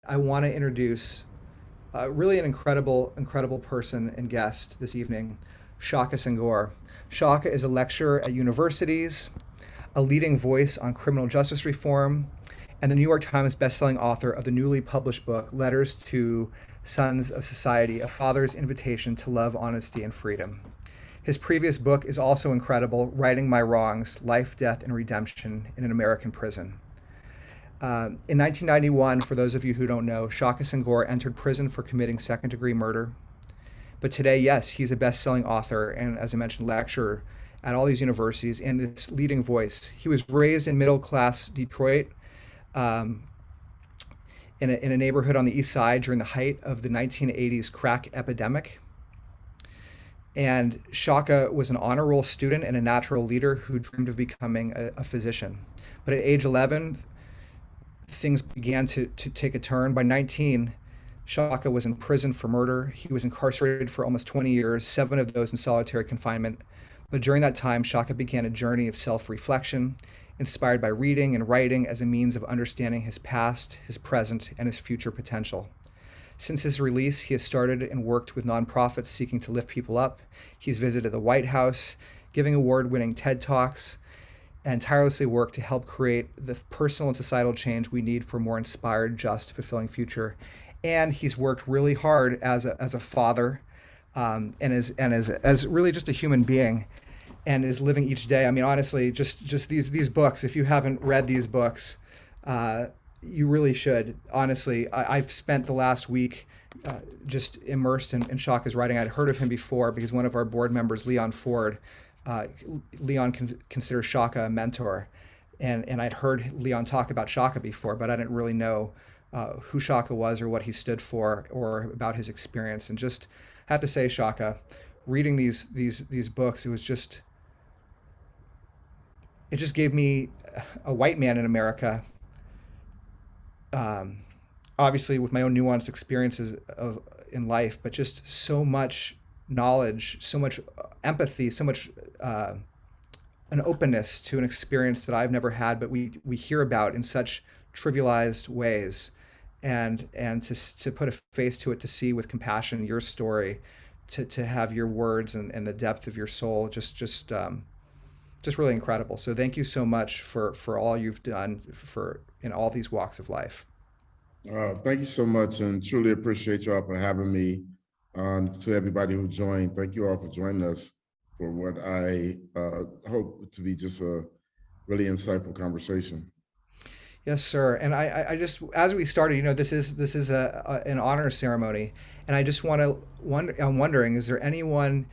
I want to introduce really an incredible person and guest this evening, Shaka Senghor. Shaka is a lecturer at universities, a leading voice on criminal justice reform, and the New York Times bestselling author of the newly published book, Letters to Sons of Society, A Father's Invitation to Love, Honesty, and Freedom. His previous book is also incredible, Righting My Wrongs, Life, Death, and Redemption in an American Prison. In 1991, for those of you who don't know, Shaka Senghor entered prison for committing second-degree murder. But today, yes, he's a best-selling author and, as I mentioned, lecturer at all these universities and this leading voice. He was raised in middle-class Detroit, um, in a neighborhood on the East Side during the height of the 1980s crack epidemic. And Shaka was an honor roll student and a natural leader who dreamed of becoming a physician. But at age 11, things began to take a turn. By 19, Shaka was in prison for murder. He was incarcerated for almost 20 years, 7 of those in solitary confinement. But during that time, Shaka began a journey of self reflection, inspired by reading and writing as a means of understanding his past, his present, and his future potential. Since his release, he has started and worked with nonprofits seeking to lift people up. He's visited the White House, giving award winning TED Talks, and tirelessly worked to help create the personal and societal change we need for a more inspired, just, fulfilling future. And he's worked really hard as a father, and as really just a human being, and is living each day. I mean, honestly, just these books. If you haven't read these books, you really should. Honestly, I've spent the last week just immersed in Shaka's writing. I'd heard of him before because one of our board members, Leon Ford, Leon considers Shaka a mentor, and I'd heard Leon talk about Shaka before, but I didn't really know who Shaka was or what he stood for or about his experience. And just have to say, Shaka, reading these books, it just gave me a white man in America, um, obviously with my own nuanced experiences of in life, but just so much knowledge, so much empathy, so much an openness to an experience that I've never had, but we hear about in such trivialized ways, and to put a face to it, to see with compassion your story, to have your words and the depth of your soul, just really incredible. So thank you so much for all you've done for in all these walks of life. Thank you so much, and truly appreciate y'all for having me. To everybody who joined, thank you all for joining us for what I hope to be just a really insightful conversation. Yes, sir. And I just, as we started, this is an honor ceremony, and I just want to wonder. I'm wondering, is there anyone?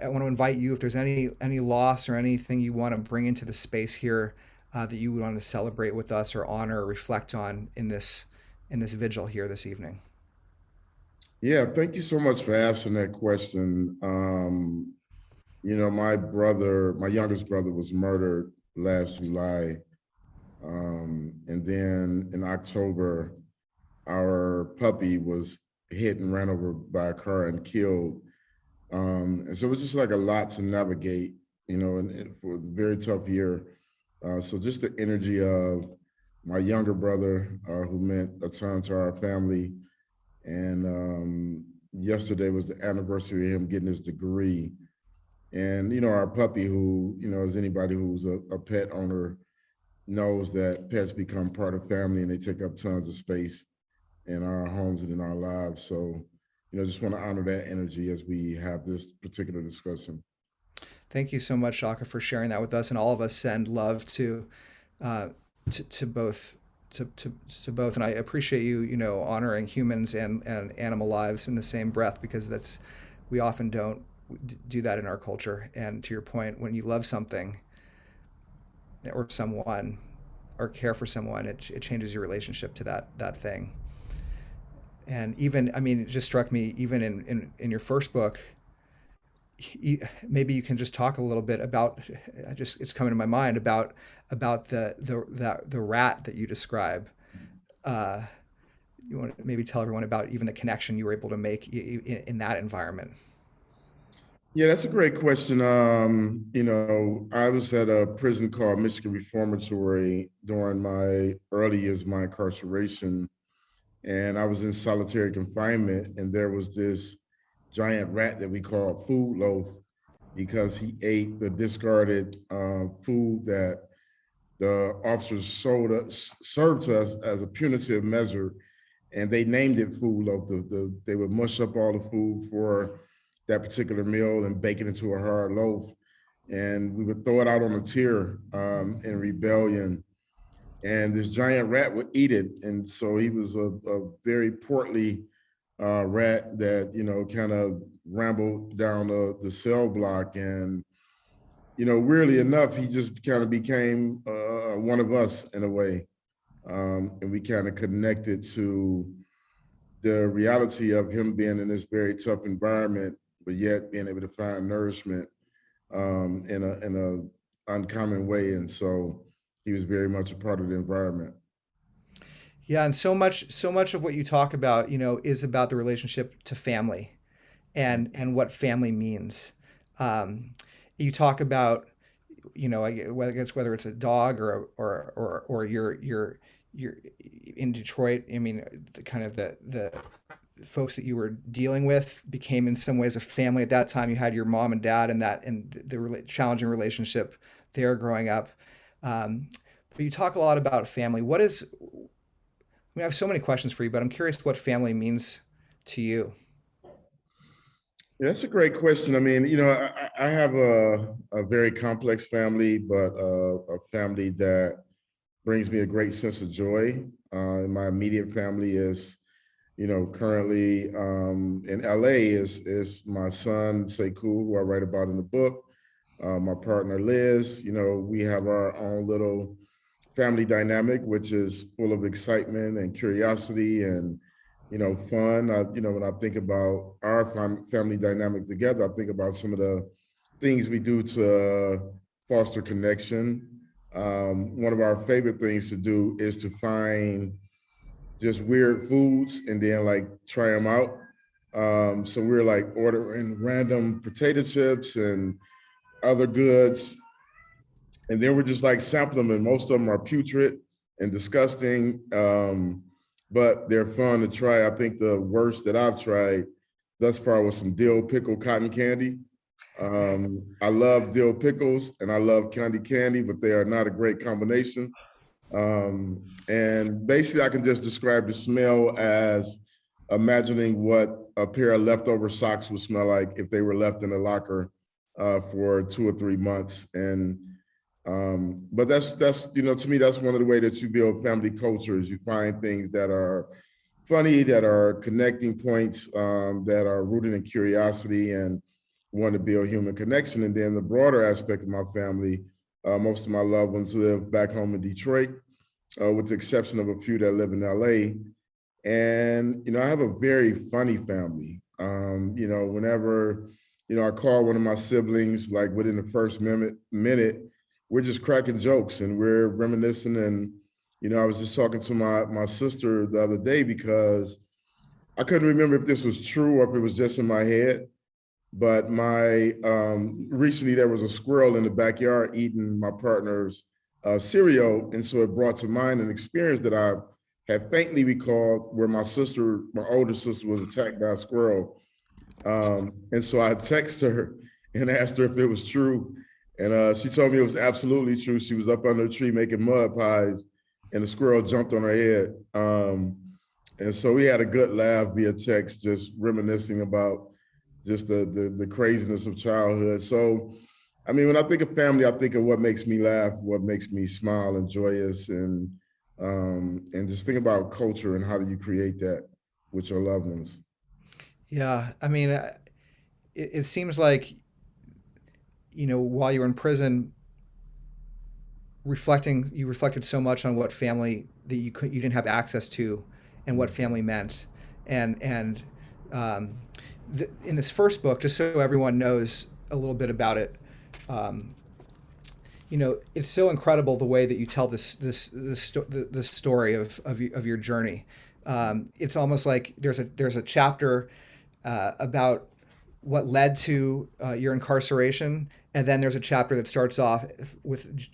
I want to invite you if there's any loss or anything you want to bring into the space here, that you would want to celebrate with us or honor or reflect on in this vigil here this evening. Yeah, thank you so much for asking that question. My brother, my youngest brother, was murdered last July. And then in October, our puppy was hit and ran over by a car and killed. And so it was just like a lot to navigate, and for a very tough year. So just the energy of my younger brother, who meant a ton to our family. And yesterday was the anniversary of him getting his degree. And, our puppy, who, as anybody who's a pet owner knows, that pets become part of family and they take up tons of space in our homes and in our lives. So, just want to honor that energy as we have this particular discussion. Thank you so much, Shaka, for sharing that with us, and all of us send love uh, to both. To both, and I appreciate you, honoring humans and animal lives in the same breath, because we often don't do that in our culture. And to your point, when you love something or someone or care for someone, it changes your relationship to that thing. And even, I mean, it just struck me, even in your first book, maybe you can just talk a little bit about, it's coming to my mind about the rat that you describe. Uh, you want to maybe tell everyone about even the connection you were able to make in that environment. Yeah, that's a great question. I was at a prison called Michigan Reformatory during my early years of my incarceration. and I was in solitary confinement, and there was this giant rat that we called Food Loaf because he ate the discarded food that the officers served to us as a punitive measure, and they named it Food Loaf. They would mush up all the food for that particular meal and bake it into a hard loaf, and we would throw it out on a tier in rebellion, and this giant rat would eat it. And so he was a very portly rat that, kind of rambled down the cell block. And, weirdly enough, he just kind of became one of us in a way. And we kind of connected to the reality of him being in this very tough environment, but yet being able to find nourishment in a uncommon way. And so he was very much a part of the environment. Yeah, and so much of what you talk about, is about the relationship to family and what family means. Um, you talk about, whether it's a dog or you're in Detroit. I mean, the kind of the folks that you were dealing with became in some ways a family at that time. You had your mom and dad and the challenging relationship there growing up. But you talk a lot about family. I have so many questions for you, but I'm curious what family means to you. Yeah, that's a great question. I mean, I have a very complex family, but a family that brings me a great sense of joy. My immediate family is, currently in LA is my son Sekou, who I write about in the book. My partner Liz. We have our own little family dynamic, which is full of excitement and curiosity and fun. When I think about our family dynamic together, I think about some of the things we do to foster connection. One of our favorite things to do is to find just weird foods and then like try them out. So we're like ordering random potato chips and other goods, and then we're just like sampling them, and most of them are putrid and disgusting, but they're fun to try. I think the worst that I've tried thus far was some dill pickle cotton candy. I love dill pickles and I love candy, but they are not a great combination. And basically, I can just describe the smell as imagining what a pair of leftover socks would smell like if they were left in a locker for 2 or 3 months. And but that's to me, that's one of the way that you build family culture is you find things that are funny, that are connecting points, that are rooted in curiosity and want to build human connection. And then the broader aspect of my family, most of my loved ones live back home in Detroit, with the exception of a few that live in LA. And, I have a very funny family. Whenever, I call one of my siblings, like within the first minute, we're just cracking jokes and we're reminiscing. And, I was just talking to my sister the other day because I couldn't remember if this was true or if it was just in my head. But my recently there was a squirrel in the backyard eating my partner's cereal, and so it brought to mind an experience that I had faintly recalled where my older sister, was attacked by a squirrel. And so I texted her and asked her if it was true, and she told me it was absolutely true. She was up under a tree making mud pies, and the squirrel jumped on her head. And so we had a good laugh via text, just reminiscing about just the craziness of childhood. So, I mean, when I think of family, I think of what makes me laugh, what makes me smile and joyous, and just think about culture and how do you create that with your loved ones. Yeah, I mean, it seems like, while you were in prison, you reflected so much on what family that you didn't have access to, and what family meant, and um, in this first book, just so everyone knows a little bit about it, um, it's so incredible the way that you tell this story of your journey. It's almost like there's a chapter about what led to your incarceration, and then there's a chapter that starts off with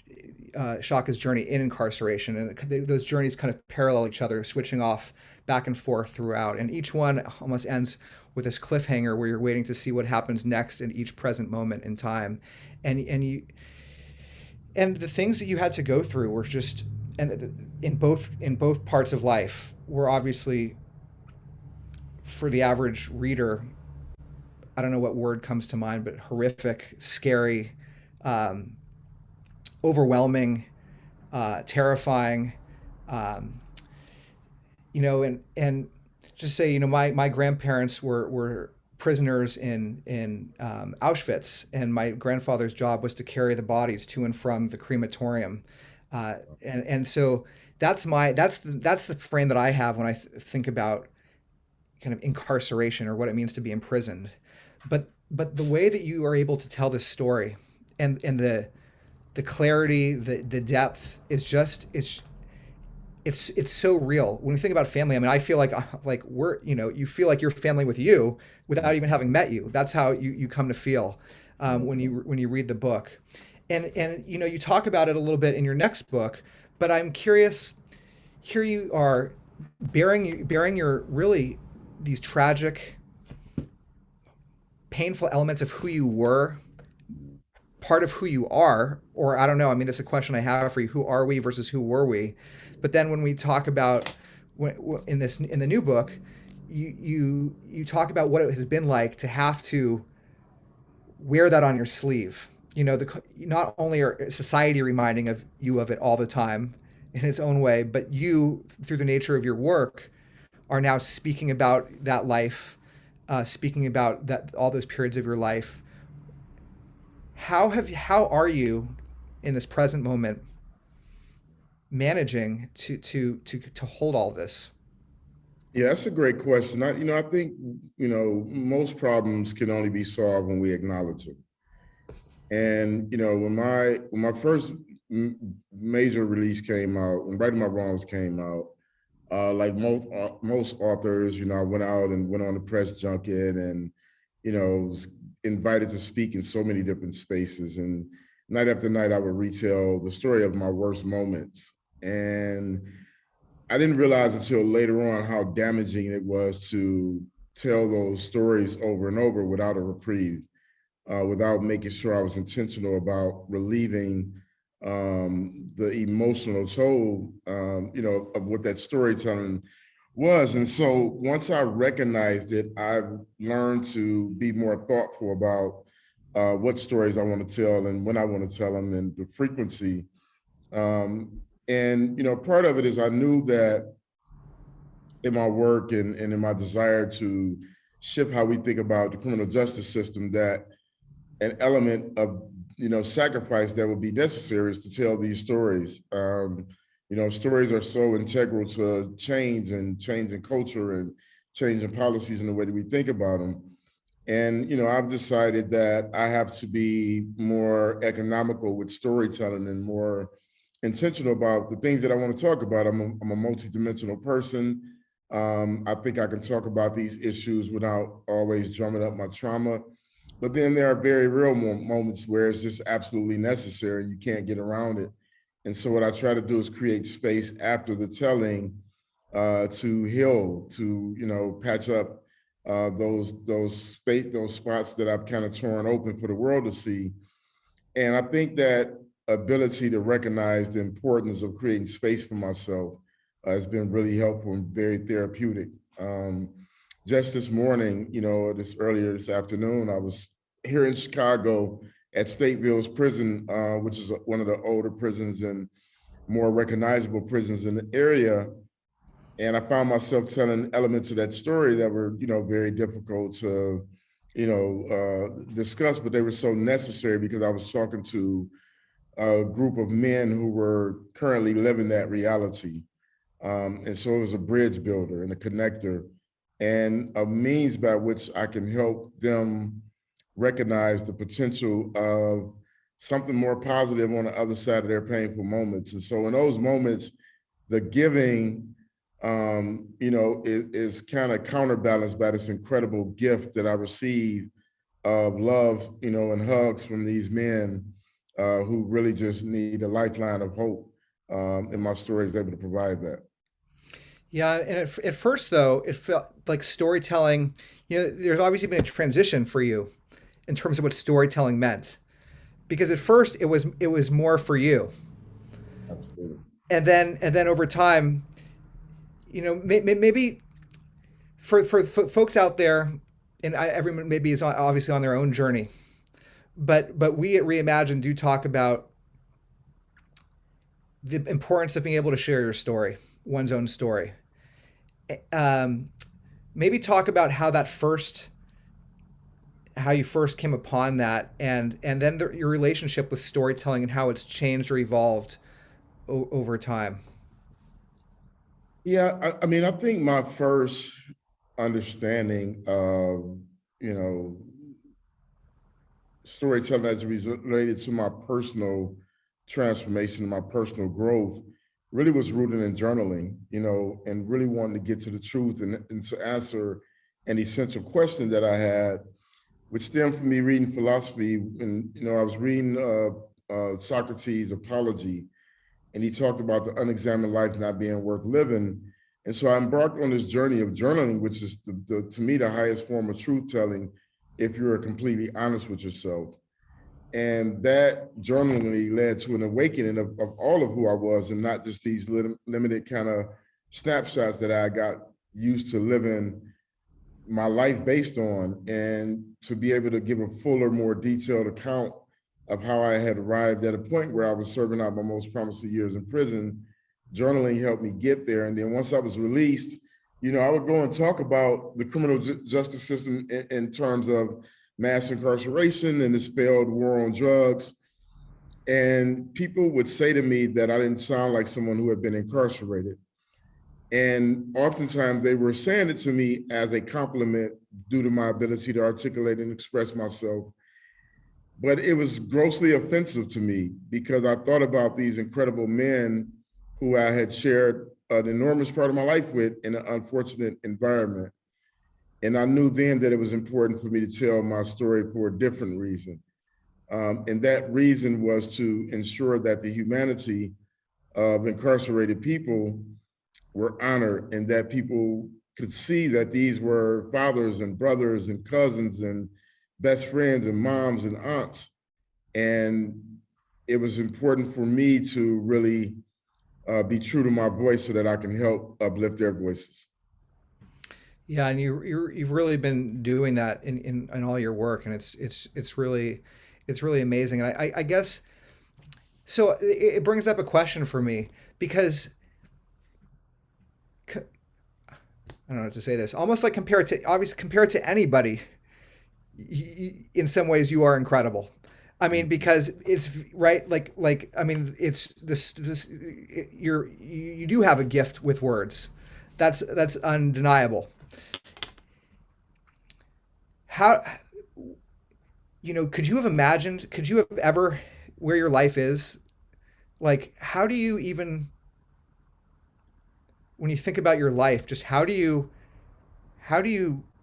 Shaka's journey in incarceration, and those journeys kind of parallel each other, switching off back and forth throughout. And each one almost ends with this cliffhanger where you're waiting to see what happens next in each present moment in time. And the things that you had to go through were just, and in both parts of life were obviously, for the average reader, I don't know what word comes to mind, but horrific, scary, um, overwhelming, terrifying. Um, and just say, my grandparents were prisoners in Auschwitz, and my grandfather's job was to carry the bodies to and from the crematorium, and so that's the frame that I have when I think about kind of incarceration or what it means to be imprisoned. But the way that you are able to tell this story, and the clarity, the depth is just, it's so real. When you think about family, I mean, I feel like we're, you feel like you're family with you without even having met you. That's how you come to feel when you read the book. And you talk about it a little bit in your next book, but I'm curious. Here you are bearing your really these tragic, painful elements of who you were, part of who you are, or I don't know. I mean, that's a question I have for you. Who are we versus who were we? But then when we talk about in the new book, you talk about what it has been like to have to wear that on your sleeve. Not only are society reminding of you of it all the time in its own way, but you, through the nature of your work, are now speaking about that life, speaking about that all those periods of your life. How are you in this present moment managing to hold all this? Yeah, that's a great question. I think, most problems can only be solved when we acknowledge them. And, when my first major release came out, when Writing My Wrongs came out, like most authors, I went out and went on a press junket and, was invited to speak in so many different spaces. And night after night, I would retell the story of my worst moments. And I didn't realize until later on how damaging it was to tell those stories over and over without a reprieve, without making sure I was intentional about relieving the emotional toll, of what that storytelling was. And so once I recognized it, I've learned to be more thoughtful about what stories I want to tell and when I want to tell them and the frequency. And part of it is I knew that in my work and in my desire to shift how we think about the criminal justice system, that an element of sacrifice that would be necessary is to tell these stories. Stories are so integral to change and changing culture and changing policies in the way that we think about them. And I've decided that I have to be more economical with storytelling and more intentional about the things that I want to talk about. I'm a multidimensional person. I think I can talk about these issues without always drumming up my trauma. But then there are very real moments where it's just absolutely necessary. You can't get around it. And so what I try to do is create space after the telling to heal, to patch up those spots that I've kind of torn open for the world to see. And I think that ability to recognize the importance of creating space for myself has been really helpful and very therapeutic. Just this morning, earlier this afternoon, I was here in Chicago at Stateville's prison, which is one of the older prisons and more recognizable prisons in the area. And I found myself telling elements of that story that were, very difficult to, discuss, but they were so necessary because I was talking to a group of men who were currently living that reality. And so it was a bridge builder and a connector and a means by which I can help them recognize the potential of something more positive on the other side of their painful moments. And so in those moments, the giving, is kind of counterbalanced by this incredible gift that I receive of love, and hugs from these men who really just need a lifeline of hope. And my story is able to provide that. Yeah, and at first though, it felt like storytelling. There's obviously been a transition for you in terms of what storytelling meant, because at first it was more for you, Absolutely. and then over time, maybe for folks out there, and everyone maybe is obviously on their own journey, but we at Reimagine do talk about the importance of being able to share your story, one's own story. Um, Maybe talk about how you first came upon that, and then your relationship with storytelling and how it's changed or evolved over time. Yeah, I mean, I think my first understanding of, you know, storytelling as it related to my personal transformation, my personal growth, really was rooted in journaling, and really wanting to get to the truth and to answer an essential question that I had, which stemmed from me reading philosophy. And, I was reading Socrates' Apology, and he talked about the unexamined life not being worth living. And so I embarked on this journey of journaling, which is to me the highest form of truth telling, if you're completely honest with yourself. And that journaling led to an awakening of all of who I was, and not just these limited kind of snapshots that I got used to living my life based on, and to be able to give a fuller, more detailed account of how I had arrived at a point where I was serving out my most promising years in prison. Journaling helped me get there. And then once I was released, I would go and talk about the criminal justice system in terms of mass incarceration and this failed war on drugs. And people would say to me that I didn't sound like someone who had been incarcerated. And oftentimes they were saying it to me as a compliment due to my ability to articulate and express myself. But it was grossly offensive to me because I thought about these incredible men who I had shared an enormous part of my life with in an unfortunate environment. And I knew then that it was important for me to tell my story for a different reason. And that reason was to ensure that the humanity of incarcerated people were honored, and that people could see that these were fathers and brothers and cousins and best friends and moms and aunts. And it was important for me to really be true to my voice so that I can help uplift their voices. Yeah, and you've really been doing that in all your work, and it's really amazing. And I guess so. It brings up a question for me, because I don't know how to say this. Almost like compared to anybody, in some ways you are incredible. I mean, because it's right, like I mean, it's this you do have a gift with words. That's undeniable. How, could you have imagined? Could you have ever, where your life is? Like, how do you even, when you think about your life, just how do you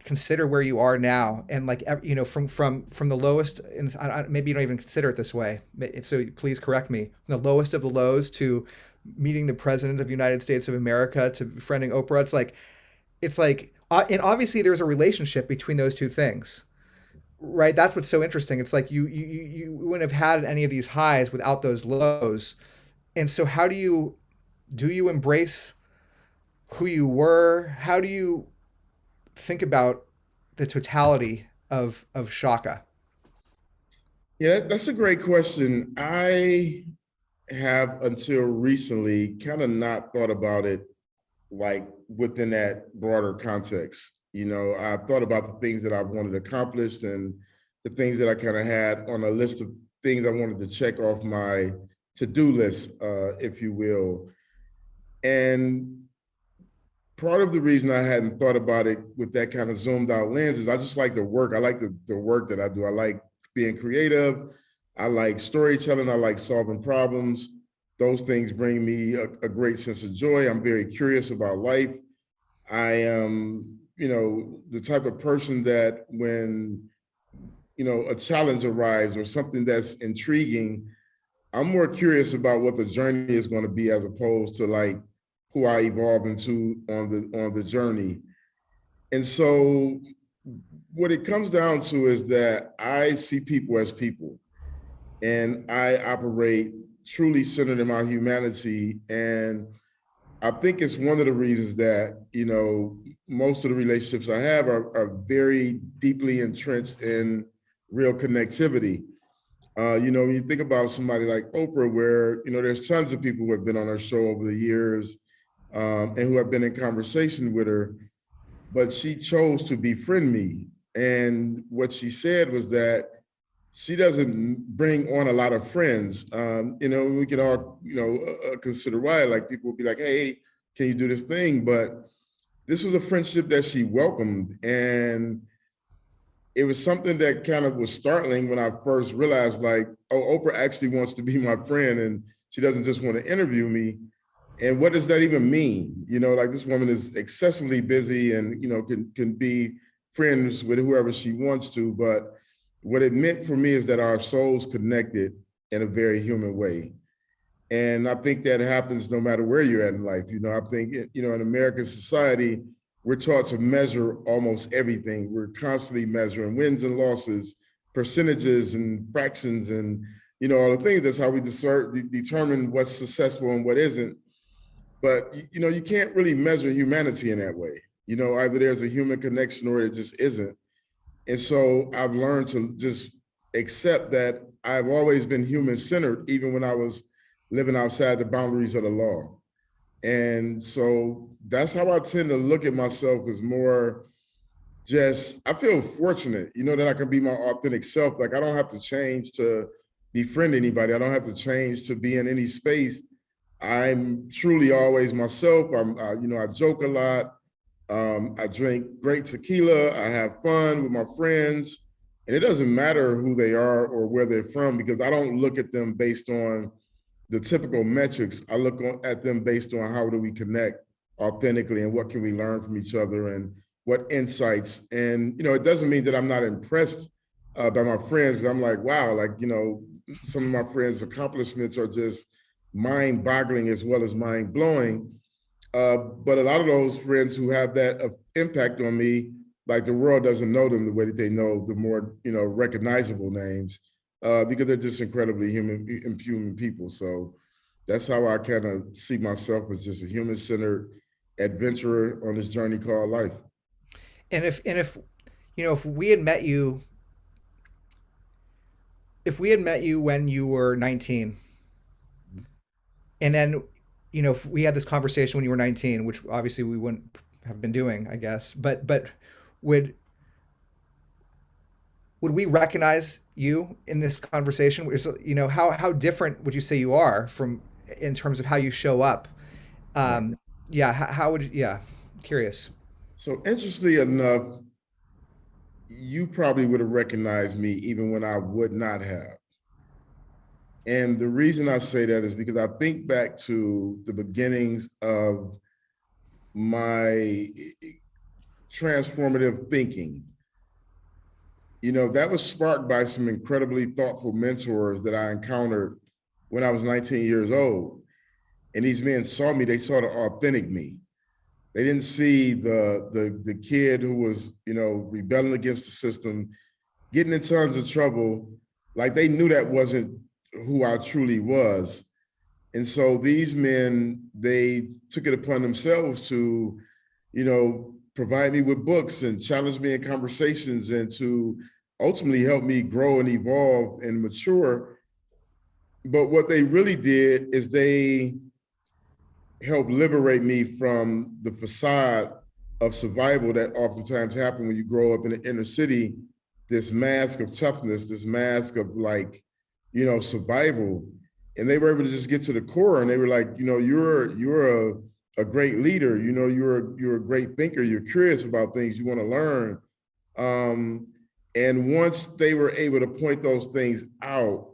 consider where you are now, and like, from the lowest, and maybe you don't even consider it this way, so please correct me, from the lowest of the lows to meeting the president of the United States of America to befriending Oprah. It's like and obviously there's a relationship between those two things, right? That's what's so interesting. It's like you wouldn't have had any of these highs without those lows. And so how do you embrace who you were? How do you think about the totality of Shaka? Yeah, that's a great question. I have until recently kind of not thought about it like within that broader context. I've thought about the things that I've wanted to accomplish and the things that I kind of had on a list of things I wanted to check off my to-do list, if you will. And part of the reason I hadn't thought about it with that kind of zoomed out lens is I just like the work. I like the work that I do. I like being creative. I like storytelling. I like solving problems. Those things bring me a great sense of joy. I'm very curious about life. I am, the type of person that when, a challenge arrives or something that's intriguing, I'm more curious about what the journey is going to be as opposed to like who I evolve into on the journey. And so what it comes down to is that I see people as people, and I operate truly centered in my humanity. And I think it's one of the reasons that, most of the relationships I have are very deeply entrenched in real connectivity. When you think about somebody like Oprah, where, there's tons of people who have been on her show over the years, and who have been in conversation with her, but she chose to befriend me. And what she said was that she doesn't bring on a lot of friends. We can all, consider why. Like, people will be like, hey, can you do this thing? But this was a friendship that she welcomed. And it was something that kind of was startling when I first realized, like, oh, Oprah actually wants to be my friend, and she doesn't just want to interview me. And what does that even mean? Like, this woman is excessively busy and, can be friends with whoever she wants to. But what it meant for me is that our souls connected in a very human way. And I think that happens no matter where you're at in life. I think, in American society, we're taught to measure almost everything. We're constantly measuring wins and losses, percentages and fractions, and, all the things. That's how we determine what's successful and what isn't. But, you can't really measure humanity in that way. Either there's a human connection or it just isn't. And so I've learned to just accept that I've always been human centered, even when I was living outside the boundaries of the law. And so that's how I tend to look at myself, as more just, I feel fortunate, that I can be my authentic self. Like, I don't have to change to befriend anybody. I don't have to change to be in any space. I'm truly always myself. I joke a lot. I drink great tequila. I have fun with my friends. And it doesn't matter who they are or where they're from, because I don't look at them based on the typical metrics. I look at them based on how do we connect authentically, and what can we learn from each other, and what insights. And, it doesn't mean that I'm not impressed by my friends, because I'm like, wow, like, some of my friends' accomplishments are just mind boggling as well as mind blowing. But a lot of those friends who have that impact on me, like, the world doesn't know them the way that they know the more, recognizable names, because they're just incredibly human people. So that's how I kind of see myself, as just a human-centered adventurer on this journey called life. And if if we had met you, when you were 19, and then if we had this conversation when you were 19, which obviously we wouldn't have been doing, I guess, but would would we recognize you in this conversation? How different would you say you are from, in terms of how you show up? Right. Yeah, how would you, yeah, curious. So, interestingly enough, you probably would have recognized me even when I would not have. And the reason I say that is because I think back to the beginnings of my transformative thinking. That was sparked by some incredibly thoughtful mentors that I encountered when I was 19 years old. And these men saw me, they saw the authentic me. They didn't see the kid who was, rebelling against the system, getting in tons of trouble. Like, they knew that wasn't who I truly was. And so these men, they took it upon themselves to, provide me with books and challenge me in conversations, and to ultimately help me grow and evolve and mature. But what they really did is they helped liberate me from the facade of survival that oftentimes happen when you grow up in the inner city. This mask of toughness, this mask of, like, survival. And they were able to just get to the core, and they were like, you're a great leader. You're a great thinker. You're curious about things. You want to learn. And once they were able to point those things out,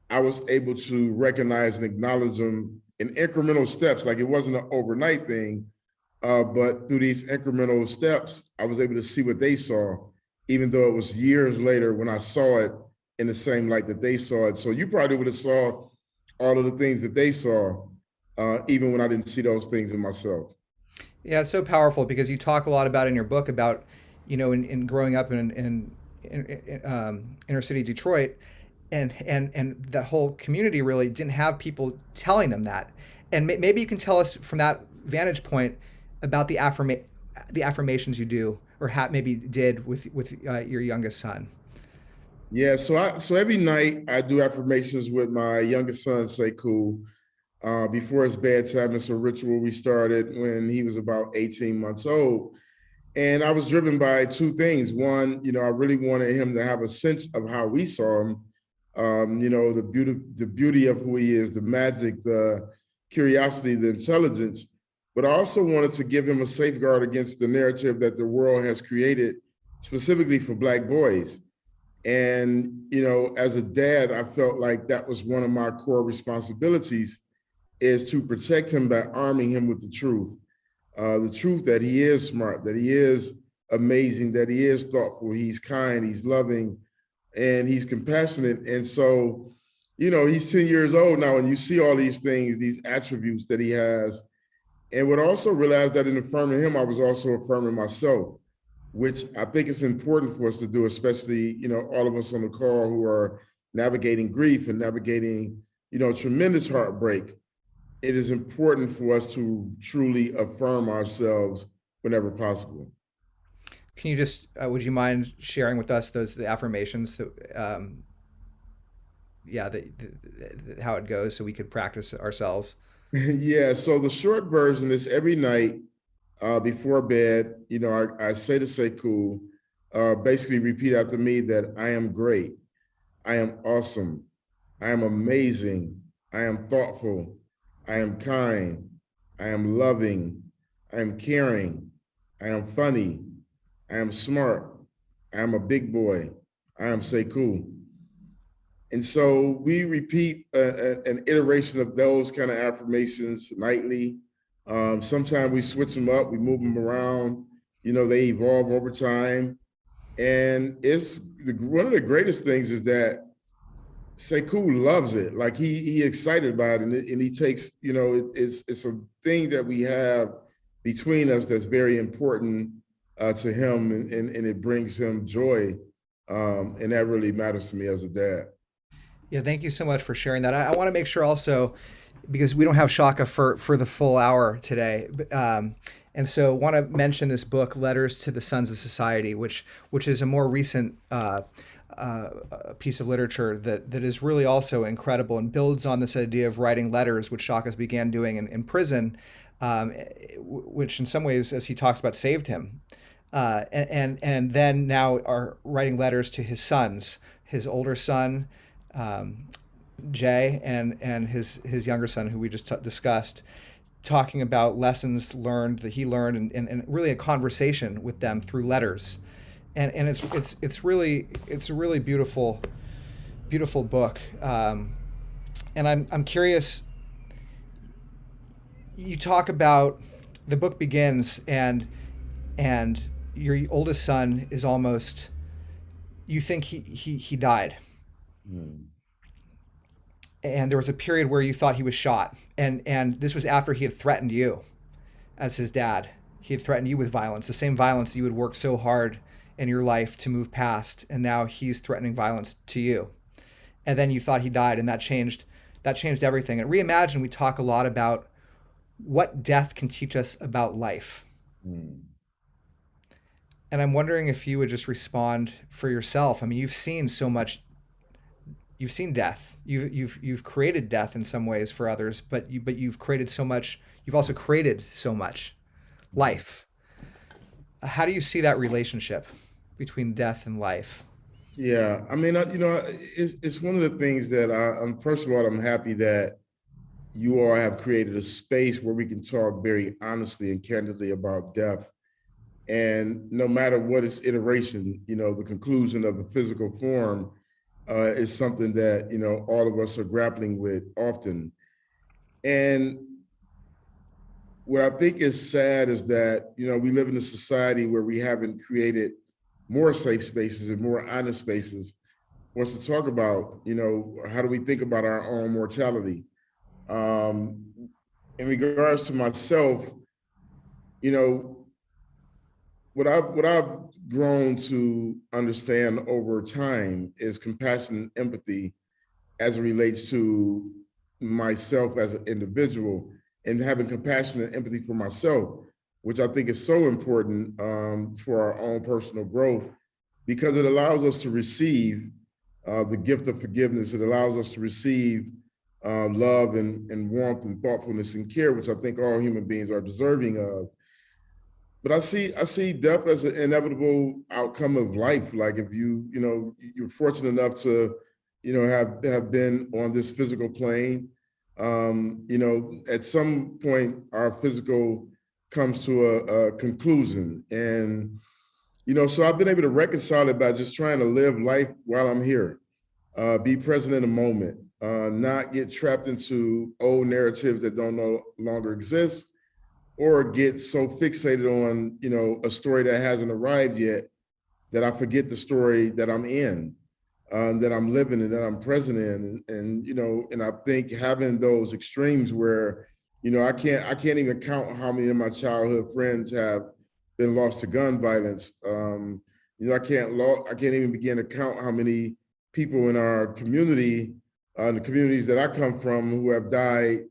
I was able to recognize and acknowledge them in incremental steps. Like, it wasn't an overnight thing, but through these incremental steps, I was able to see what they saw, even though it was years later when I saw it in the same light that they saw it. So you probably would have saw all of the things that they saw, even when I didn't see those things in myself. Yeah, it's so powerful because you talk a lot about in your book about, in growing up in inner city Detroit, and the whole community really didn't have people telling them that. And maybe you can tell us from that vantage point about the affirmations you do or maybe did with your youngest son. Yeah, so every night I do affirmations with my youngest son, Sekou, before his bedtime. It's a ritual we started when he was about 18 months old. And I was driven by two things. One, I really wanted him to have a sense of how we saw him. The beauty of who he is, the magic, the curiosity, the intelligence. But I also wanted to give him a safeguard against the narrative that the world has created specifically for Black boys. And, as a dad, I felt like that was one of my core responsibilities, is to protect him by arming him with the truth that he is smart, that he is amazing, that he is thoughtful, he's kind, he's loving, and he's compassionate. And so, he's 10 years old now, and you see all these things, these attributes that he has. And would also realize that in affirming him, I was also affirming myself, which I think is important for us to do, especially, all of us on the call who are navigating grief and navigating, tremendous heartbreak. It is important for us to truly affirm ourselves whenever possible. Can you just would you mind sharing with us the affirmations that yeah, how it goes so we could practice ourselves? Yeah, so the short version is every night before bed, I say cool, basically repeat after me that I am great, I am awesome, I am amazing, I am thoughtful, I am kind, I am loving, I am caring, I am funny, I am smart, I am a big boy, I am cool. And so we repeat an iteration of those kind of affirmations nightly. Sometimes we switch them up, we move them around. They evolve over time. And one of the greatest things is that Sekou loves it. Like he excited about it, and he takes, it's a thing that we have between us that's very important to him, and it brings him joy, and that really matters to me as a dad. Yeah, thank you so much for sharing that. I want to make sure also, because we don't have Shaka for the full hour today, and so want to mention this book, Letters to the Sons of Society, which is a more recent piece of literature that is really also incredible and builds on this idea of writing letters, which Shaka's began doing in prison, which in some ways, as he talks about, saved him. And then now are writing letters to his sons, his older son, Jay, and his younger son, who we just discussed, talking about lessons learned that he learned, and really a conversation with them through letters. And it's a really beautiful book. And I'm curious. You talk about the book begins, and your oldest son is almost, you think he died. Mm. And there was a period where you thought he was shot, and this was after he had threatened you as his dad. He had threatened you with violence, the same violence you had worked so hard in your life to move past, and now he's threatening violence to you. And then you thought he died, and that changed everything. At Reimagine, we talk a lot about what death can teach us about life. Mm. And I'm wondering if you would just respond for yourself. I mean, you've seen so much. You've seen death. You've created death in some ways for others, but you've created so much. You've also created so much life. How do you see that relationship between death and life? Yeah, I mean, it's one of the things that first of all, I'm happy that you all have created a space where we can talk very honestly and candidly about death. And no matter what its iteration, the conclusion of the physical form is something that, all of us are grappling with often. And what I think is sad is that, we live in a society where we haven't created more safe spaces and more honest spaces was to talk about, how do we think about our own mortality? Um, in regards to myself, you know, what I've grown to understand over time is compassion and empathy as it relates to myself as an individual, and having compassion and empathy for myself, which I think is so important for our own personal growth, because it allows us to receive the gift of forgiveness. It allows us to receive love and warmth and thoughtfulness and care, which I think all human beings are deserving of. But I see death as an inevitable outcome of life. Like if you're fortunate enough to, have been on this physical plane, at some point our physical comes to a conclusion. And, so I've been able to reconcile it by just trying to live life while I'm here, be present in the moment, not get trapped into old narratives that don't no longer exist, or get so fixated on, a story that hasn't arrived yet, that I forget the story that I'm in, that I'm living and that I'm present in. And I think having those extremes where, I can't even count how many of my childhood friends have been lost to gun violence. I can't even begin to count how many people in our community, the communities that I come from, who have died,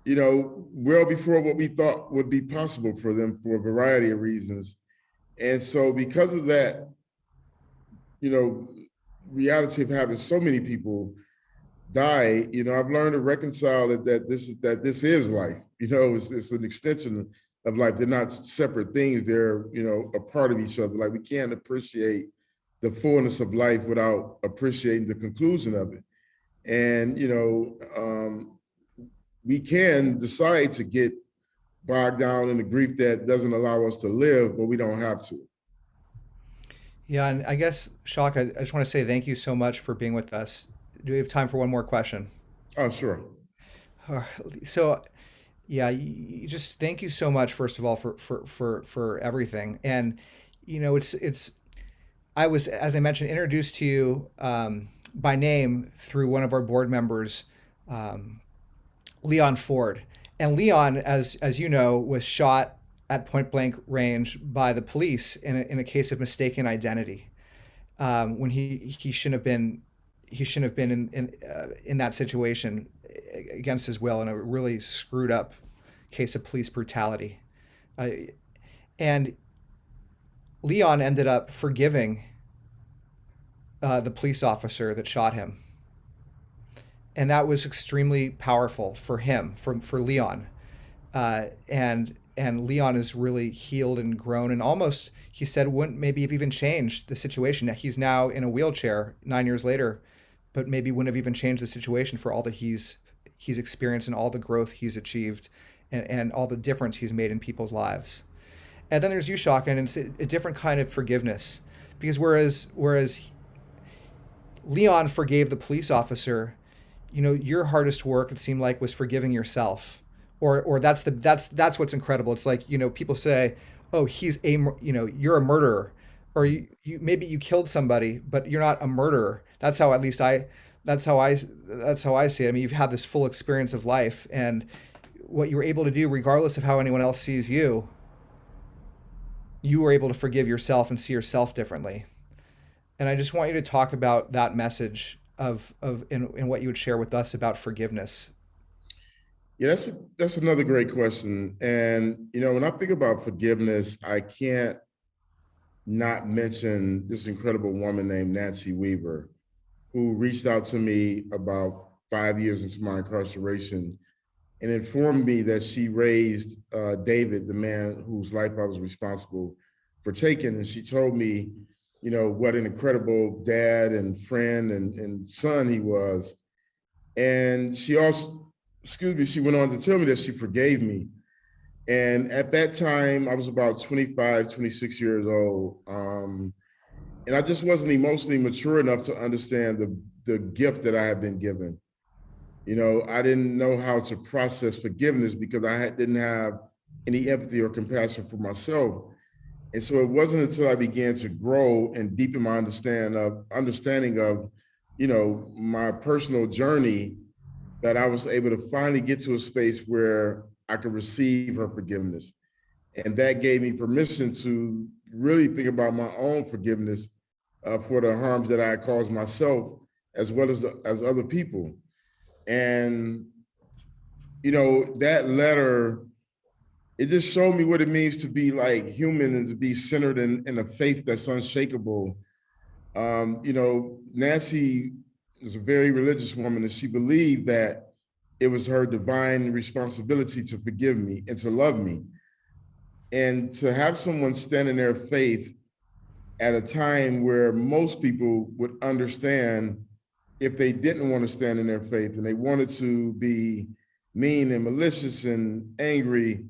well before what we thought would be possible for them, for a variety of reasons. And so because of that, you know, reality of having so many people die, I've learned to reconcile that this is life. It's an extension of life. They're not separate things. They're, a part of each other. Like we can't appreciate the fullness of life without appreciating the conclusion of it. And, we can decide to get bogged down in the grief that doesn't allow us to live, but we don't have to. Yeah, and I guess, Shaka, I just want to say thank you so much for being with us. Do we have time for one more question? Oh, sure. So, yeah, just thank you so much, first of all, for everything. And, it's I was, as I mentioned, introduced to you by name through one of our board members, um, Leon Ford. And Leon, as you know, was shot at point blank range by the police in a case of mistaken identity, when he shouldn't have been, in that situation against his will, in a really screwed up case of police brutality. Uh, and Leon ended up forgiving the police officer that shot him, and that was extremely powerful for him, for Leon. And Leon is really healed and grown, and almost, he said, wouldn't maybe have even changed the situation. He's now in a wheelchair 9 years later, but maybe wouldn't have even changed the situation for all that he's experienced and all the growth he's achieved, and all the difference he's made in people's lives. And then there's you, Shaka, and it's a different kind of forgiveness, because whereas Leon forgave the police officer, your hardest work, it seemed like, was forgiving yourself. Or that's what's incredible. It's like, people say, oh, you're a murderer, or maybe you killed somebody, but you're not a murderer. That's how, at least that's how I see it. I mean, you've had this full experience of life, and what you were able to do, regardless of how anyone else sees you, you were able to forgive yourself and see yourself differently. And I just want you to talk about that message in what you would share with us about forgiveness. Yeah, that's another great question. And when I think about forgiveness, I can't not mention this incredible woman named Nancy Weaver, who reached out to me about 5 years into my incarceration and informed me that she raised David, the man whose life I was responsible for taking. And she told me, what an incredible dad and friend and son he was. And she also, she went on to tell me that she forgave me. And at that time, I was about 25, 26 years old. And I just wasn't emotionally mature enough to understand the gift that I had been given. I didn't know how to process forgiveness because didn't have any empathy or compassion for myself. And so it wasn't until I began to grow and deepen my understanding of my personal journey, that I was able to finally get to a space where I could receive her forgiveness. And that gave me permission to really think about my own forgiveness for the harms that I caused myself as well as other people. And, that letter, it just showed me what it means to be like human and to be centered in a faith that's unshakable. Nancy is a very religious woman, and she believed that it was her divine responsibility to forgive me and to love me. And to have someone stand in their faith at a time where most people would understand if they didn't want to stand in their faith and they wanted to be mean and malicious and angry,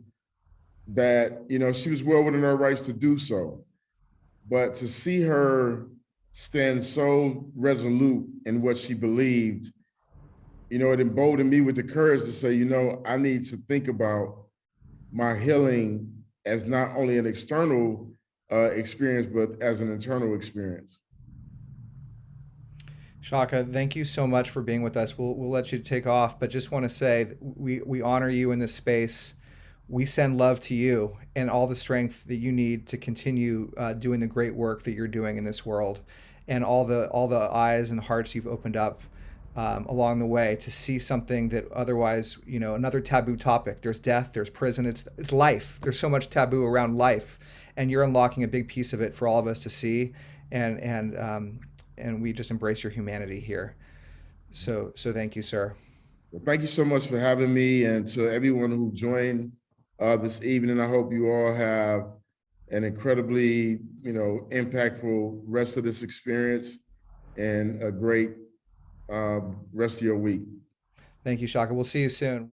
that, she was well within her rights to do so. But to see her stand so resolute in what she believed, it emboldened me with the courage to say, I need to think about my healing as not only an external experience, but as an internal experience. Shaka, thank you so much for being with us. We'll let you take off, but just want to say that we honor you in this space. We send love to you and all the strength that you need to continue doing the great work that you're doing in this world, and all the eyes and hearts you've opened up along the way to see something that otherwise, another taboo topic. There's death, there's prison, it's life. There's so much taboo around life, and you're unlocking a big piece of it for all of us to see, and we just embrace your humanity here. So thank you, sir. Well, thank you so much for having me, and to everyone who joined this evening. I hope you all have an incredibly, impactful rest of this experience and a great rest of your week. Thank you, Shaka. We'll see you soon.